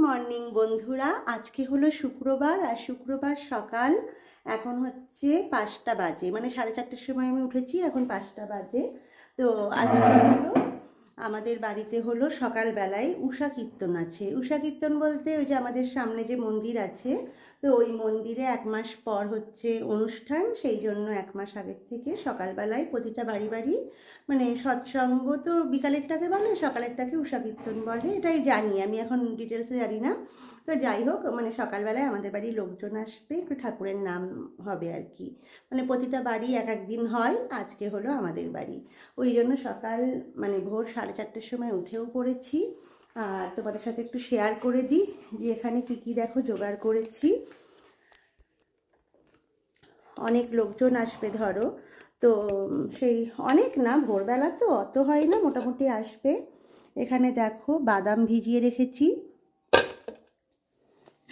Morning বন্ধুরা, আজকে হলো শুক্রবার আর শুক্রবার সকাল এখন হচ্ছে 5টা বাজে, মানে 4:30টার সময় আমি উঠেছি, এখন 5টা বাজে। তো আজকে হলো আমাদের বাড়িতে হলো সকালবেলায় উষা কীর্তন আছে। উষা কীর্তন বলতে ওই যে আমাদের সামনে যে মন্দির আছে, তো ওই মন্দিরে 1 মাস পর হচ্ছে অনুষ্ঠান, সেই জন্য 1 মাস আগের থেকে সকালবেলায় প্রতিটা বাড়ি বাড়ি মানে সৎসঙ্গ তো বিকালেরটাকে বলে, সকালেরটাকে উষা কীর্তন বলে, এটাই জানি আমি, এখন ডিটেলসে জানি না। তো যাই হোক, মানে সকালবেলায় আমাদের বাড়ির লোকজন আসবে, একটু ঠাকুরের নাম হবে আর কি। মানে প্রতিটা বাড়ি এক এক দিন হয়, আজকে হলো আমাদের বাড়ি। ওই জন্য সকাল মানে ভোর 4:30টার সময় উঠেও পড়েছি। আর তোমাদের সাথে একটু শেয়ার করে দিই যে এখানে কি কি দেখো জোগাড় করেছি। অনেক লোকজন আসবে ধরো, তো সেই অনেক না, ভোরবেলা তো অত হয় না, মোটামুটি আসবে। এখানে দেখো বাদাম ভিজিয়ে রেখেছি।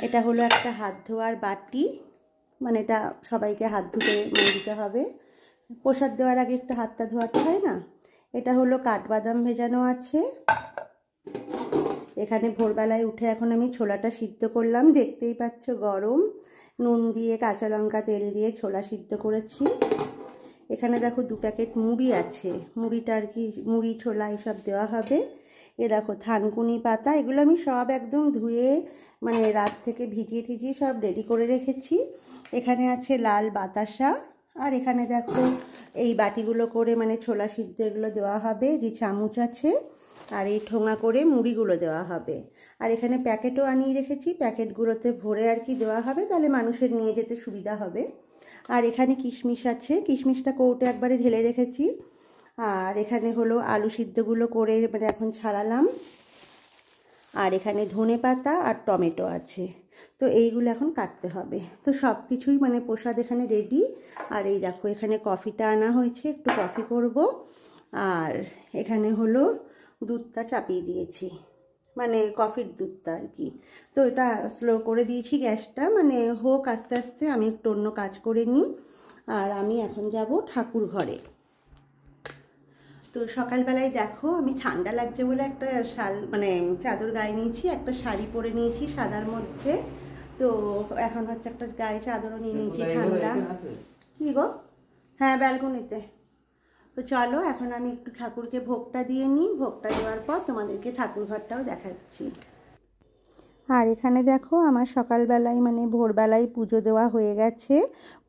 এটা হলো একটা হাত ধোয়ার বাটি, মানে এটা সবাইকে হাত ধুতে মানে দিতে হবে, প্রসাদ দেওয়ার আগে একটু হাতটা ধোয়াতে হয় না। এটা হলো কাঠবাদাম ভেজানো আছে। এখানে ভোরবেলায় উঠে এখন আমি ছোলাটা সিদ্ধ করলাম, দেখতেই পাচ্ছ গরম, নুন দিয়ে কাঁচা লঙ্কা তেল দিয়ে ছোলা সিদ্ধ করেছি। এখানে দেখো 2 প্যাকেট মুড়ি আছে, মুড়িটা আর কি মুড়ি ছোলা এসব দেওয়া হবে। এ দেখো থানকুনি পাতা, এগুলো আমি সব একদম ধুয়ে মানে রাত থেকে ভিজিয়ে ঠিজিয়ে সব রেডি করে রেখেছি। এখানে আছে লাল বাতাসা, আর এখানে দেখো এই বাটিগুলো করে মানে ছোলা সিদ্ধ এগুলো দেওয়া হবে, যে চামচ আছে, আর এই ঠোঙা করে মুড়িগুলো দেওয়া হবে। আর এখানে প্যাকেটও আনিয়ে রেখেছি, প্যাকেটগুলোতে ভরে আর কি দেওয়া হবে, তাহলে মানুষের নিয়ে যেতে সুবিধা হবে। আর এখানে কিশমিশ আছে, কিশমিশটা কৌটে একবারে ঢেলে রেখেছি। আর এখানে হলো আলু সিদ্ধগুলো করে মানে এখন ছাড়ালাম। আর এখানে ধনে পাতা আর টমেটো আছে, তো এইগুলো এখন কাটতে হবে। তো সব কিছুই মানে প্রসাদ এখানে রেডি। আর এই দেখো এখানে কফিটা আনা হয়েছে, একটু কফি করব। আর এখানে হলো দুধটা চাপিয়ে দিয়েছি, মানে কফির দুধটা আর কি। তো এটা স্লো করে দিয়েছি গ্যাসটা, মানে হোক আস্তে আস্তে, আমি একটু অন্য কাজ করে নিই। আর আমি এখন যাব ঠাকুর ঘরে। তো সকালবেলায় দেখো আমি ঠান্ডা লাগছে বলে একটা শাল মানে চাদর গায়ে নিয়েছি, একটা শাড়ি পরে নিয়েছি সাদার মধ্যে। তো এখন হচ্ছে একটা গায়ে চাদরও নিয়ে নিয়েছি, ঠান্ডা। কি গো? হ্যাঁ, ব্যালকনিতে। তো চলো এখন আমি একটু ঠাকুরকে ভোগটা দিয়ে নিই, ভোগটা দেওয়ার পর তোমাদেরকে ঠাকুর ঘরটাও দেখাচ্ছি। আর এখানে দেখো আমার সকালবেলায় মানে ভোরবেলায় পুজো দেওয়া হয়ে গেছে,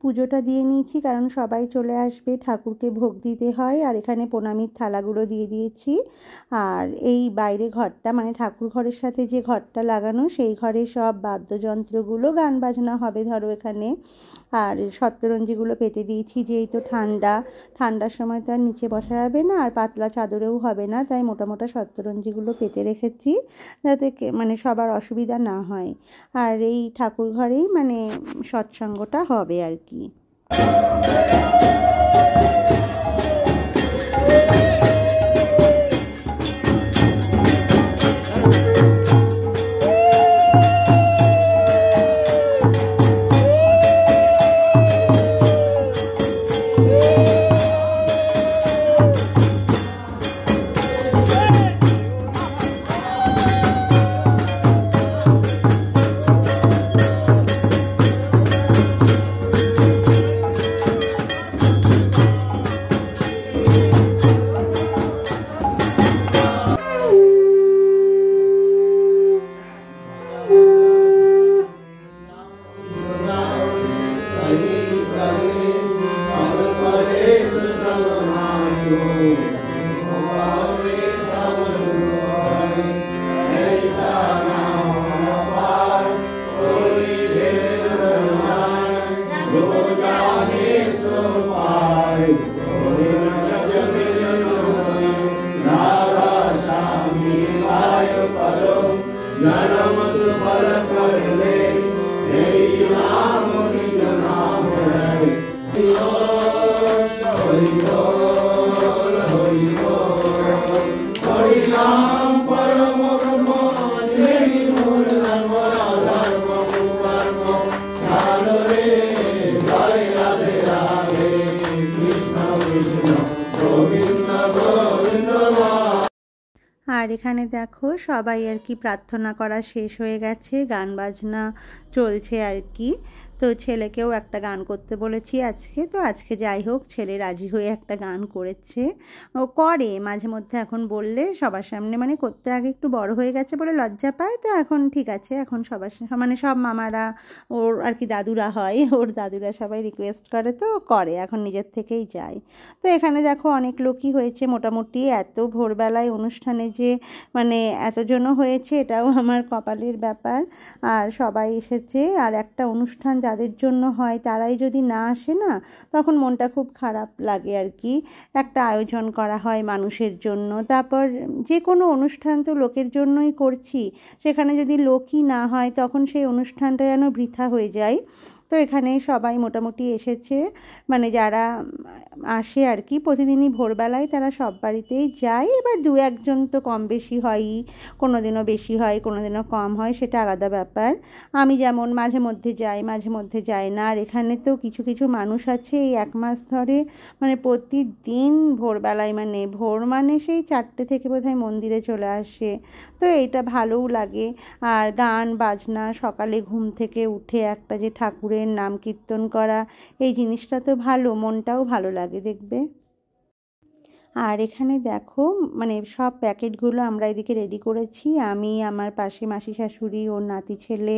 পুজোটা দিয়ে নিয়েছি, কারণ সবাই চলে আসবে, ঠাকুরকে ভোগ দিতে হয়। আর এখানে প্রণামীর থালাগুলো দিয়ে দিয়েছি। আর এই বাইরে ঘরটা মানে ঠাকুর ঘরের সাথে যে ঘরটা লাগানো, সেই ঘরে সব বাদ্যযন্ত্রগুলো, গান বাজনা হবে ধরো এখানে। আর সপ্তরঞ্জিগুলো পেতে দিয়েছি, যেই তো ঠান্ডার সময় তো আর নিচে বসা যাবে না, আর পাতলা চাদরেও হবে না, তাই মোটা মোটা সপ্তরঞ্জিগুলো পেতে রেখেছি, যাতে মানে সবার অসুবিধা না হয়। আর এই ঠাকুর ঘরেই মানে সৎসঙ্গটা হবে আর কি। আর এখানে দেখো সবাই আর কি প্রার্থনা করা শেষ হয়ে গেছে, গান বাজনা চলছে আর কি। তো ছেলেকেও একটা গান করতে বলেছি আজকে, তো আজকে যাই হোক ছেলে রাজি হয়ে একটা গান করেছে। ও করে মাঝে মধ্যে, এখন বললে সবার সামনে, মানে করতে আগে একটু বড় হয়ে গেছে বলে লজ্জা পায়, তো এখন ঠিক আছে, এখন সবার মানে সব মামারা ওর আর কি দাদুরা হয়, ওর দাদুরা সবাই রিকোয়েস্ট করে তো করে, এখন নিজের থেকেই যায়। তো এখানে দেখো অনেক লোকই হয়েছে মোটামুটি, এত ভোরবেলায় অনুষ্ঠানে যে মানে এতজনও হয়েছে এটাও আমার কপালের ব্যাপার। আর সবাই এসেছে, আর একটা অনুষ্ঠান যাদের জন্য হয় তারাই যদি না আসে না, তখন মনটা খুব খারাপ লাগে আর কি। একটা আয়োজন করা হয় মানুষের জন্য, তারপর যে কোনো অনুষ্ঠান তো লোকের জন্যই করছি, সেখানে যদি লোকই না হয় তখন সেই অনুষ্ঠানটা যেন বৃথা হয়ে যায়। তো এখানে সবাই মোটামুটি এসেছে, মানে যারা আসে আর কি প্রতিদিনই ভোরবেলায়, তারা সব বাড়িতেই যায়। এবার দু একজন তো কম বেশি হয়ই, কোনো দিনও বেশি হয় কোনো দিনও কম হয়, সেটা আলাদা ব্যাপার। আমি যেমন মাঝে মধ্যে যাই মাঝে মধ্যে যাই না। আর এখানে তো কিছু কিছু মানুষ আছে এই 1 মাস ধরে মানে প্রতিদিন ভোরবেলায়, মানে ভোর মানে সেই 4টে থেকে বোধহয় মন্দিরে চলে আসে। তো এইটা ভালোও লাগে। আর গান বাজনা সকালে ঘুম থেকে উঠে একটা যে ঠাকুরের নাম কীর্তন করা, এই জিনিসটা তো ভালো, মনটাও ভালো লাগে দেখবে। আর এখানে দেখো মানে সব প্যাকেটগুলো আমরা এদিকে রেডি করেছি, আমি, আমার পাশে মাসি শাশুড়ি, ওর নাতি ছেলে,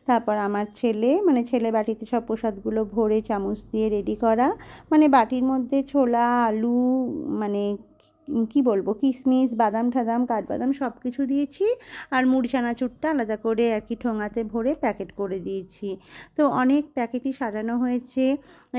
তারপর আমার ছেলে, মানে ছেলে বাটিতে সব প্রসাদগুলো ভরে চামচ দিয়ে রেডি করা, মানে বাটির মধ্যে ছোলা আলু, মানে কি বলবো, কিশমিশ বাদাম ঠাদাম কাঠবাদাম সব কিছু দিয়েছি। আর মুড়ি চানাচুরটা আলাদা করে আর কি ঠোঙাতে ভরে প্যাকেট করে দিয়েছি। তো অনেক প্যাকেটই সাজানো হয়েছে।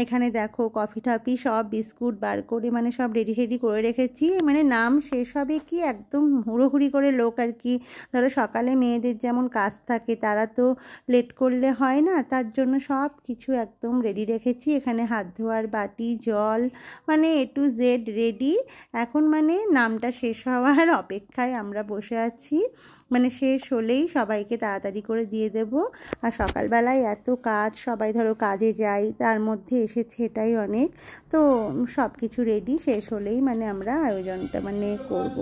এখানে দেখো কফি টফি সব বিস্কুট বার করে মানে সব রেডি করে রেখেছি, মানে নাম শেষ হবে কি একদম হুড়োহুড়ি করে লোক আর কি। ধরো সকালে মেয়েদের যেমন কাজ থাকে, তারা তো লেট করলে হয় না, তার জন্য সব কিছু একদম রেডি রেখেছি। এখানে হাত ধোয়ার বাটি, জল, মানে A to Z রেডি। এখন মানে নামটা শেষ হওয়ার অপেক্ষায় আমরা বসে আছি, মানে শেষ হলেই সবাইকে তাড়াতাড়ি করে দিয়ে দেব। আর সকালবেলায় এত কাজ, সবাই ধরো কাজে যাই, তার মধ্যে এসেছে এটাই অনেক। তো সব কিছু রেডি, শেষ হলেই মানে আমরা আয়োজনটা মানে করব।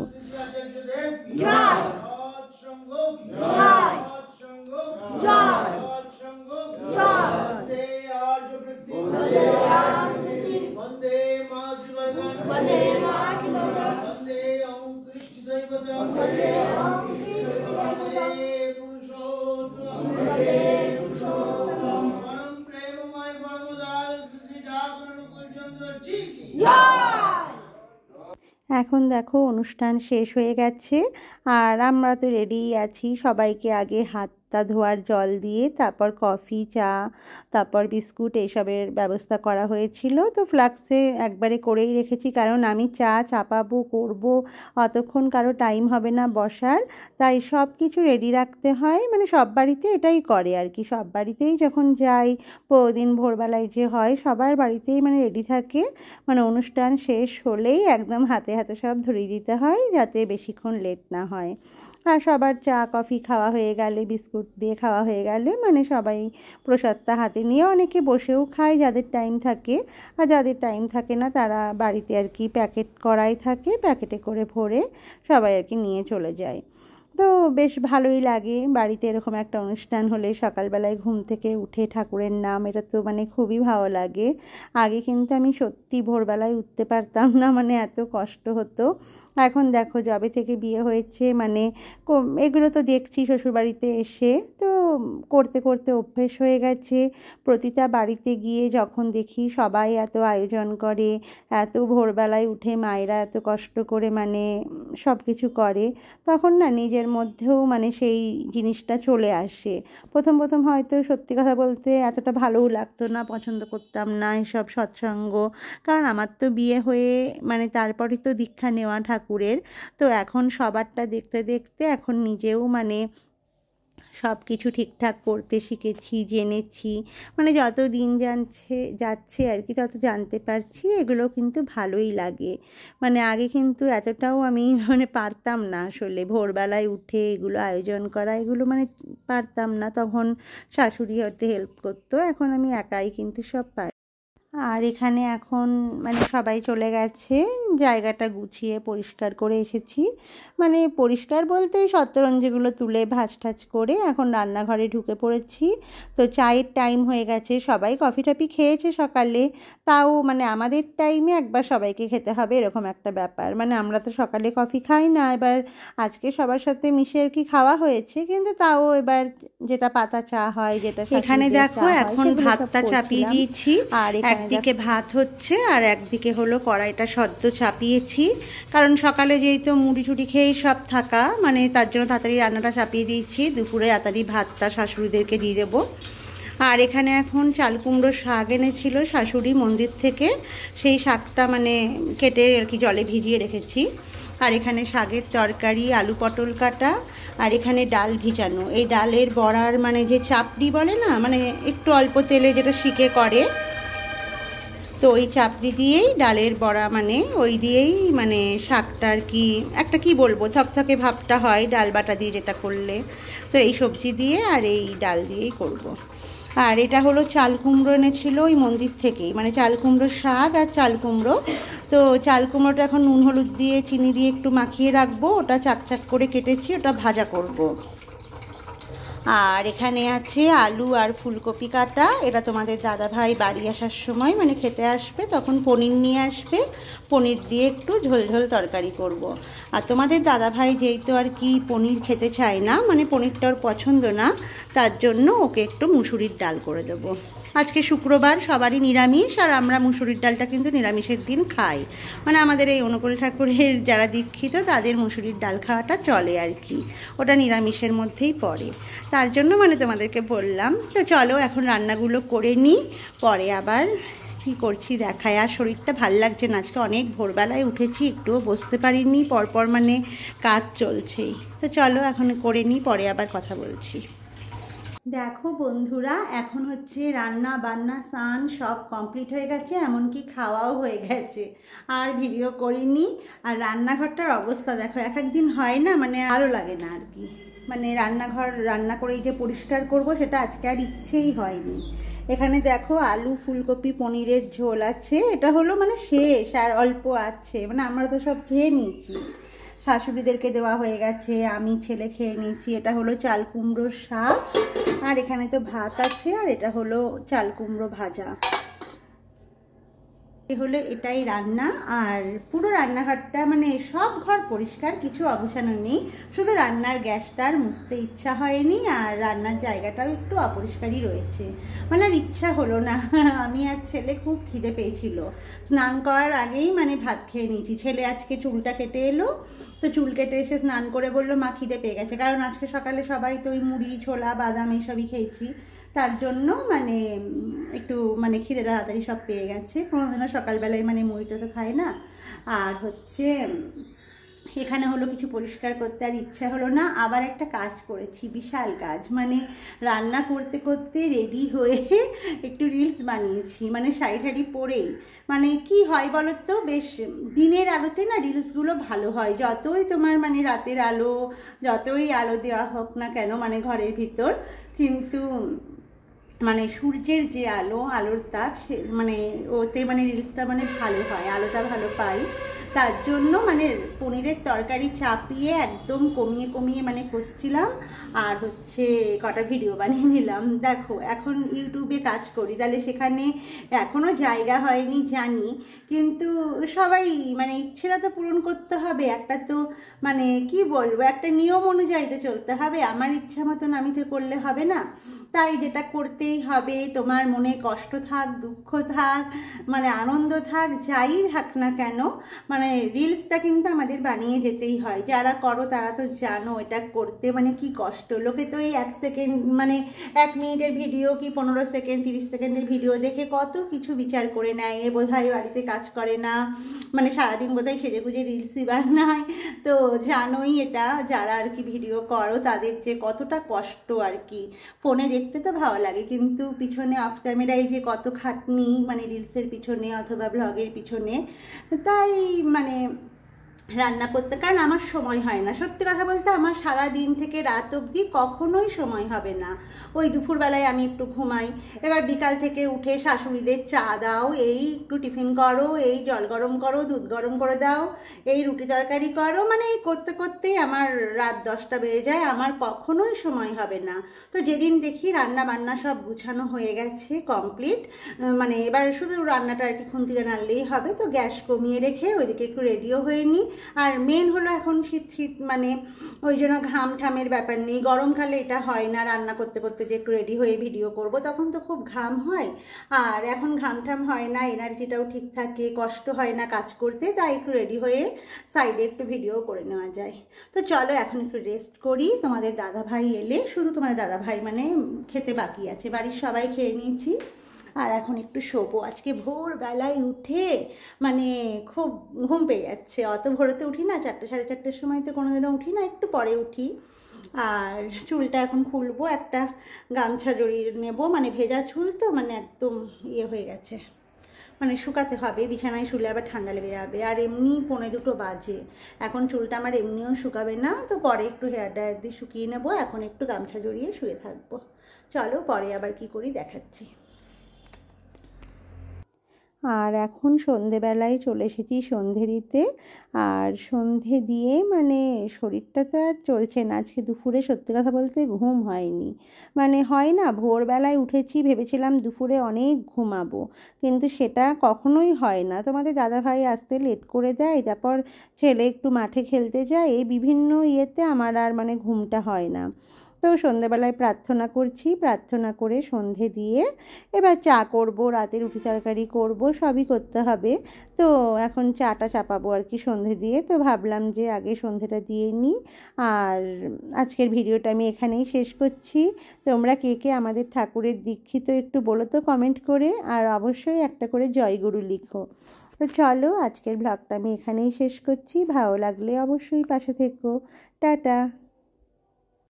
এখন দেখো অনুষ্ঠান শেষ হয়ে গেছে, আর আমরা তো রেডিই আছি। সবাইকে আগে হাতটা ধোয়ার জল দিয়ে তারপর কফি, চা, তারপর বিস্কুট এইসবের ব্যবস্থা করা হয়েছিল। তো ফ্লাক্সে একবারে করেই রেখেছি, কারণ আমি চা চাপাবো করব, অতক্ষণ কারো টাইম হবে না বসার, তাই সব কিছু রেডি রাখতে হয়। মানে সব বাড়িতে এটাই করে আর কি, সব বাড়িতেই যখন যাই প্রতিদিন ভোরবেলায় যে হয়, সবার বাড়িতেই মানে রেডি থাকে। মানে অনুষ্ঠান শেষ হলেই একদম হাতে হাতে সব ধরিয়ে দিতে হয়, যাতে বেশিক্ষণ লেট না হয়। আর সবার চা কফি খাওয়া হয়ে গেলে, বিস্কুট দিয়ে খাওয়া হয়ে গেলে, মানে সবাই প্রসাদটা হাতে নিয়ে, অনেকে বসেও খায় যাদের টাইম থাকে, আর যাদের টাইম থাকে না তারা বাড়িতে আর কি প্যাকেট করাই থাকে, প্যাকেটে করে ভরে সবাই আর কি নিয়ে চলে যায়। তো বেশ ভালোই লাগে বাড়িতে এরকম একটা অনুষ্ঠান হলে, সকালবেলায় ঘুম থেকে উঠে ঠাকুরের নাম, এটা তো মানে খুবই ভালো লাগে। আগে কিন্তু আমি সত্যি ভোরবেলায় উঠতে পারতাম না, মানে এত কষ্ট হতো। এখন দেখো যবে থেকে বিয়ে হয়েছে, মানে এগুলো তো দেখছি শ্বশুরবাড়িতে এসে, তো করতে করতে অভ্যেস হয়ে গেছে। প্রতিটা বাড়িতে গিয়ে যখন দেখি সবাই এত আয়োজন করে, এত ভোরবেলায় উঠে মায়েরা এত কষ্ট করে মানে সব কিছু করে, তখন না নিজের মধ্যেও মানে সেই জিনিসটা চলে আসে। প্রথম প্রথম হয়তো সত্যি কথা বলতে এতটা ভালোও লাগতো না, পছন্দ করতাম না এসব সৎসঙ্গ, কারণ আমার তো বিয়ে হয়ে মানে তারপরে তো দীক্ষা নেওয়া ঠাকুরের। তো এখন সবারটা দেখতে দেখতে এখন নিজেও মানে সব কিছু ঠিকঠাক করতে শিখেছি, জেনেছি, মানে যত দিন যাচ্ছে আর কি তত জানতে পারছি। এগুলো কিন্তু ভালোই লাগে। মানে আগে কিন্তু এতটাও আমি মানে পারতাম না আসলে, ভোরবেলায় উঠে এগুলো আয়োজন করা, এগুলো মানে পারতাম না। তখন শাশুড়ি হয়তো হেল্প করতো, এখন আমি একাই কিন্তু সব পারি। আর এখানে এখন মানে সবাই চলে গেছে, জায়গাটা গুছিয়ে পরিষ্কার করে এসেছি। মানে পরিষ্কার বলতে ওই শতরঞ্জিগুলো তুলে ভাঁজ টাজ করে এখন রান্নাঘরে ঢুকে পড়েছি। তো চায়ের টাইম হয়ে গেছে, সবাই কফি টফি খেয়েছে সকালে, তাও মানে আমাদের টাইমে একবার সবাইকে খেতে হবে এরকম একটা ব্যাপার। মানে আমরা তো সকালে কফি খাই না, এবার আজকে সবার সাথে মিশে আর কি খাওয়া হয়েছে, কিন্তু তাও এবার যেটা পাতা চা হয়, যেটা এখানে দেখো এখন ভাতটা চাপিয়ে দিয়েছি, আর একদিকে ভাত হচ্ছে আর একদিকে হলো কড়াইটা সদ্য চাপিয়েছি, কারণ সকালে যেহেতু মুড়ি টুড়ি খেয়েই সব থাকা, মানে তার জন্য তাড়াতাড়ি রান্নাটা চাপিয়ে দিয়েছি। দুপুরে তাড়াতাড়ি ভাতটা শাশুড়িদেরকে দিয়ে দেবো। আর এখানে এখন চাল কুমড়োর শাক এনেছিল শাশুড়ি মন্দির থেকে, সেই শাকটা মানে কেটে আর কি জলে ভিজিয়ে রেখেছি। আর এখানে শাকের তরকারি, আলু পটল কাটা, আর এখানে ডাল ভিজানো। এই ডালের বড়ার মানে যে চাপড়ি বলে না, মানে একটু অল্প তেলে যেটা শিকে করে, তো ওই চাপড়ি দিয়েই ডালের বড়া, মানে ওই দিয়েই মানে শাকটা আর কি একটা কি বলবো থকথকে ভাবটা হয় ডাল বাটা দিয়ে যেটা করলে। তো এই সবজি দিয়ে আর এই ডাল দিয়েই করব। আর এটা হলো চাল কুমড়ো এনেছিল ওই মন্দির থেকেই, মানে চাল কুমড়োর শাক আর চাল কুমড়ো। তো চাল কুমড়োটা এখন নুন হলুদ দিয়ে চিনি দিয়ে একটু মাখিয়ে রাখবো, ওটা চাকচাক করে কেটেছি, ওটা ভাজা করব। আর এখানে আছে আলু আর ফুলকপি কাটা, এটা তোমাদের দাদাভাই বাড়ি আসার সময় মানে খেতে আসবে, তখন পনির নিয়ে আসবে, পনির দিয়ে একটু ঝোল ঝোল তরকারি করব। আর তোমাদের দাদাভাই যেহেতু আর কি পনির খেতে চায় না, মানে পনিরটা ওর পছন্দ না, তার জন্য ওকে একটু মুসুরির ডাল করে দেবো। আজকে শুক্রবার, সবারই নিরামিষ, আর আমরা মুসুরির ডালটা কিন্তু নিরামিষের দিন খাই, মানে আমাদের এই অনুকূল ঠাকুরের যারা দীক্ষিত তাদের মুসুরির ডাল খাওয়াটা চলে আর কি, ওটা নিরামিষের মধ্যেই পড়ে, তার জন্য মানে তোমাদেরকে বললাম। তো চলো এখন রান্নাগুলো করে নিই, পরে আবার কি করছি দেখায়। আর শরীরটা ভাল লাগছে না, আজকে অনেক ভোরবেলায় উঠেছি, একটুও বসতে পারিনি, পরপর মানে কাজ চলছেই। তো চলো এখন করে নিই, পরে আবার কথা বলছি। দেখো বন্ধুরা, এখন হচ্ছে রান্না বান্না স্নান সব কমপ্লিট হয়ে গেছে, এমনকি খাওয়াও হয়ে গেছে, আর ভিডিও করিনি। আর রান্নাঘরটার অবস্থা দেখো, এক একদিন হয় না মানে ভালো লাগে না আর কি, মানে রান্নাঘর রান্না করেই যে পরিষ্কার করব সেটা আজকে আর ইচ্ছেই হয়নি। এখানে দেখো আলু ফুলকপি পনিরের ঝোল আছে, এটা হলো মানে শেষ, আর অল্প আছে, মানে আমরা তো সব খেয়ে নিয়েছি, শাশুড়িদেরকে দেওয়া হয়ে গেছে, আমি ছেলে খেয়ে নিয়েছি। এটা হলো চাল কুমড়োর শাক, আর এখানে তো ভাত আছে, আর এটা হলো চাল কুমড়ো ভাজা। হলো এটাই রান্না। আর পুরো রান্নাঘরটা মানে সব ঘর পরিষ্কার, কিছু অগোছানো নেই, শুধু রান্নার গ্যাসটার মুছতে ইচ্ছা হয়নি, আর রান্নার জায়গাটাও একটু অপরিষ্কারই রয়েছে, মানে আর ইচ্ছা হলো না। আমি আর ছেলে খুব খিদে পেয়েছিল, স্নান করার আগেই মানে ভাত খেয়ে নিয়েছি। ছেলে আজকে চুলটা কেটে এলো, তো চুল কেটে এসে স্নান করে বললো মা খিদে পেয়ে গেছে, কারণ আজকে সকালে সবাই তো ওই মুড়ি ছোলা বাদাম এইসবই খেয়েছি, তার জন্য মানে একটু মানে খিদে তাড়াতাড়ি সব পেয়ে গেছে। কোনোদিনও সকালবেলায় মানে মুড়িটা তো খায় না। আর হচ্ছে এখানে হলো কিছু পরিষ্কার করতে আর ইচ্ছা হলো না, আবার একটা কাজ করেছি, বিশাল কাজ, মানে রান্না করতে করতে রেডি হয়ে একটু রিলস বানিয়েছি, মানে শাড়ি ঠাড়ি পরেই। মানে কি হয় বলো তো, বেশ দিনের আলোতে না রিলসগুলো ভালো হয়, যতই তোমার মানে রাতের আলো, যতই আলো দেওয়া হোক না কেন মানে ঘরের ভিতর, কিন্তু মানে সূর্যের যে আলো, আলোর তাপ, সে মানে ওতে মানে রিলসটা মানে ভালো হয়, আলোটা ভালো পাই। তার জন্য মানে পনিরের তরকারি চাপিয়ে একদম কমিয়ে কমিয়ে মানে কষছিলাম, আর হচ্ছে কটা ভিডিও বানিয়ে নিলাম। দেখো এখন ইউটিউবে কাজ করি, তাহলে সেখানে এখনও জায়গা হয়নি জানি, কিন্তু সবাই মানে ইচ্ছেটা তো পূরণ করতে হবে, একটা তো মানে কি বলবো, একটা নিয়ম অনুযায়ী তো চলতে হবে, আমার ইচ্ছা মতন আমি তো করলে হবে না, তাই যেটা করতেই হবে, তোমার মনে কষ্ট থাক, দুঃখ থাক, মানে আনন্দ থাক, যাই থাক না কেন, মানে রিলসটা কিন্তু আমাদের বানিয়ে যেতেই হয়। যারা করো তারা তো জানো এটা করতে মানে কি কষ্ট। লোকে তো এই 1 সেকেন্ড মানে 1 মিনিটের ভিডিও কি 15 সেকেন্ড 30 সেকেন্ডের ভিডিও দেখে কত কিছু বিচার করে নেয়, এ বোধহয় বাড়িতে কাজ করে না, মানে সারাদিন বোধহয় সেজে গুজে রিলসই বানায়। তো জানোই এটা, যারা আর কি ভিডিও করো তাদের যে কতটা কষ্ট আর কি। ফোনে দেখতে তো ভালো লাগে, কিন্তু পিছনে অফ ক্যামেরায় যে কত খাটনি, মানে রিলসের পিছনে অথবা ব্লগের পিছনে। তাই মানে রান্না করতে, কারণ আমার সময় হয় না। সত্যি কথা বলতে আমার সারা দিন থেকে রাত অবধি কখনোই সময় হবে না। ওই দুপুরবেলায় আমি একটু ঘুমাই, এবার বিকাল থেকে উঠে শাশুড়িদের চা দাও, এই একটু টিফিন করো, এই জল গরম করো, দুধ গরম করে দাও, এই রুটি তরকারি করো, মানে এই করতে করতেই আমার রাত 10টা বেজে যায়। আমার কখনোই সময় হবে না। তো যেদিন দেখি রান্না বান্না সব গুছানো হয়ে গেছে কমপ্লিট, মানে এবার শুধু রান্নাটা আর কি খুন্তিটা নাড়লেই হবে, তো গ্যাস কমিয়ে রেখে ওইদিকে একটু রেডিও হয়ে নিই। আর মেন হলো এখন শীত শীত, মানে ওই জন্য ঘাম ঠামের ব্যাপার নেই। গরমকালে এটা হয় না, রান্না করতে করতে যে একটু রেডি হয়ে ভিডিও করব, তখন তো খুব ঘাম হয়। আর এখন ঘাম ঠাম হয় না, এনার্জিটাও ঠিক থাকে, কষ্ট হয় না কাজ করতে, তাই একটু রেডি হয়ে সাইডে একটু ভিডিও করে নেওয়া যায়। তো চলো এখন একটু রেস্ট করি। তোমাদের দাদাভাই এলে, শুধু তোমাদের দাদাভাই মানে খেতে বাকি আছে, বাড়ির সবাই খেয়ে নিয়েছি। আর এখন একটু শোবো। আজকে ভোরবেলায় উঠে মানে খুব ঘুম পেয়ে যাচ্ছে। অত ভোরেতে উঠি না, 4টে সাড়ে 4টের সময় তো কোনোদিনও উঠি না, একটু পরে উঠি। আর চুলটা এখন খুলবো, একটা গামছা জড়িয়ে নেব, মানে ভেজা চুল তো, মানে একদম ইয়ে হয়ে গেছে, মানে শুকাতে হবে, বিছানায় শুলে আবার ঠান্ডা লেগে যাবে। আর এমনি 1:45 বাজে, এখন চুলটা আমার এমনিও শুকাবে না, তো পরে একটু হেয়ার ড্রায়ার দিয়ে শুকিয়ে নেবো। এখন একটু গামছা জড়িয়ে শুয়ে থাকবো। চলো পরে আবার কি করি দেখাচ্ছি। আর এখন সন্ধেবেলায় চলে এসেছি সন্ধে দিতে। আর সন্ধে দিয়ে মানে শরীরটা তো আর চলছে না। আজকে দুপুরে সত্যি কথা বলতে ঘুম হয়নি, মানে হয় না, ভোরবেলায় উঠেছি, ভেবেছিলাম দুপুরে অনেক ঘুমাবো, কিন্তু সেটা কখনোই হয় না। তোমাদের দাদাভাই আসতে লেট করে দেয়, তারপর ছেলে একটু মাঠে খেলতে যায়, এই বিভিন্ন ইয়েতে আমার আর মানে ঘুমটা হয় না। তো সন্ধেবেলায় প্রার্থনা করছি, প্রার্থনা করে সন্ধে দিয়ে এবার চা করব, রাতের রুটি তরকারি করব, সবই করতে হবে। তো এখন চাটা চাপাবো আর কি সন্ধে দিয়ে। তো ভাবলাম যে আগে সন্ধেটা দিয়ে নিই। আর আজকের ভিডিওটা আমি এখানেই শেষ করছি। তোমরা কে কে আমাদের ঠাকুরের দীক্ষিত একটু বলো তো কমেন্ট করে, আর অবশ্যই একটা করে জয়গুরু লিখো। তো চলো আজকের ব্লগটা আমি এখানেই শেষ করছি। ভালো লাগলে অবশ্যই পাশে থেকো। টাটা।